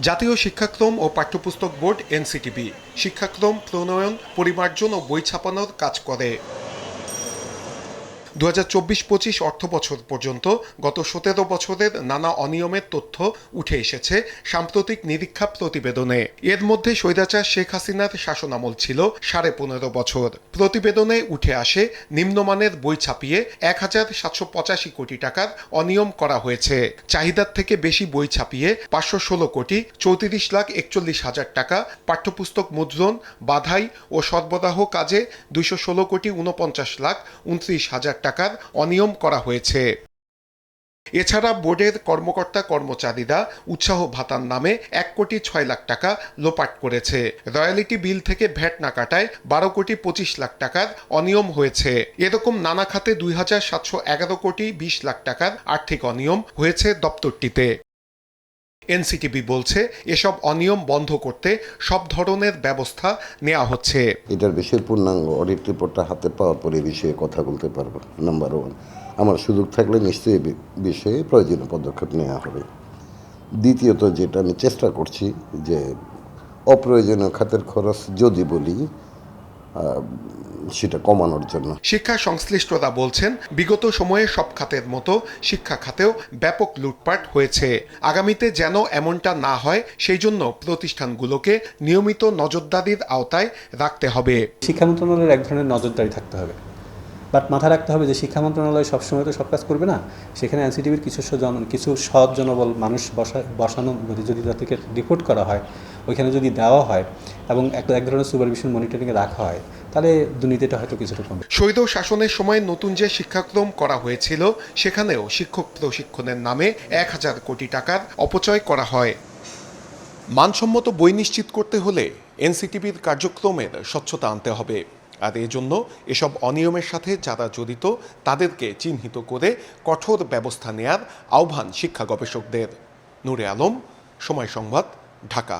জাতীয় শিক্ষাক্রম ও পাঠ্যপুস্তক বোর্ড এনসিটিবি শিক্ষাক্রম প্রণয়ন, পরিমার্জন ও বই ছাপানোর কাজ করে। 2024-25 অর্থবছর পর্যন্ত গত 17 বছরের নানা অনিয়মের তথ্য উঠে এসেছে সাম্প্রতিক নিরীক্ষা প্রতিবেদনে। এর মধ্যে স্বৈরাচার শেখ হাসিনার শাসনামল ছিল 15.5 বছর। প্রতিবেদনে উঠে আসে নিম্নমানের বই ছাপিয়ে 1785 কোটি টাকার অনিয়ম করা হয়েছে। চাহিদার থেকে বেশি বই ছাপিয়ে 516 কোটি 34,41,000 টাকা, পাঠ্যপুস্তক মুদ্রণ, বাধাই ও সরবরাহ কাজে 216 কোটি 49,29,000 টাকার অনিয়ম করা হয়েছে। এছাড়া বোর্ডের কর্মকর্তা কর্মচারীরা উৎসাহ ভাতার নামে 1,06,00,000 টাকা লোপাট করেছে। রয়্যালিটি বিল থেকে ভ্যাট না কাটায় 12,25,00,000 টাকার অনিয়ম হয়েছে। এরকম নানা খাতে 2,711,20,00,000 টাকার আর্থিক অনিয়ম হয়েছে দপ্তরটিতে। এনসিটিবি বলছে এসব অনিয়ম বন্ধ করতে সব ধরনের ব্যবস্থা নেওয়া হচ্ছে। এটার বিষয়ে পূর্ণাঙ্গ অডিট রিপোর্টটা হাতে পাওয়ার পরে বিষয়ে কথা বলতে পারবো। নাম্বার 1, আমার সুযোগ থাকলে নিশ্চয়ই বিষয়ে প্রয়োজনীয় পদক্ষেপ নেওয়া হবে। দ্বিতীয়ত, যেটা আমি চেষ্টা করছি যে অপ্রয়োজনীয় খাতের খরচ যদি বলি সেটা কমানোর জন্য। শিক্ষা সংশ্লিষ্টরা বলছেন বিগত সময়ে সব খাতের মতো শিক্ষা খাতেও ব্যাপক লুটপাট হয়েছে। আগামীতে যেন এমনটা না হয় সেই জন্য প্রতিষ্ঠানগুলোকে নিয়মিত নজরদারির আওতায় রাখতে হবে। শিক্ষা মন্ত্রণালয়ের এক ধরনের নজরদারি থাকতে হবে, বাট মাথায় রাখতে হবে যে শিক্ষা মন্ত্রণালয় সবসময় তো সব কাজ করবে না। সেখানে এনসিটিভির কিছু সৎ জনবল মানুষ বসানো যদি তাদেরকে রিপোর্ট করা হয়, ওইখানে যদি দেওয়া হয় এবং এক ধরনের সুপারভিশন মনিটরিংয়ে রাখা হয়, তাহলে দুর্নীতিটা হয়তো কিছুটা কমবে। স্বৈর শাসনের সময় নতুন যে শিক্ষাক্রম করা হয়েছিল সেখানেও শিক্ষক প্রশিক্ষণের নামে 1,000 কোটি টাকার অপচয় করা হয়। মানসম্মত বই নিশ্চিত করতে হলে এনসিটিবির কার্যক্রমের স্বচ্ছতা আনতে হবে। আর এজন্য এসব অনিয়মের সাথে যারা জড়িত তাদেরকে চিহ্নিত করে কঠোর ব্যবস্থা নেয়ার আহ্বান শিক্ষা গবেষকদের। নূরে আলম, সময় সংবাদ, ঢাকা।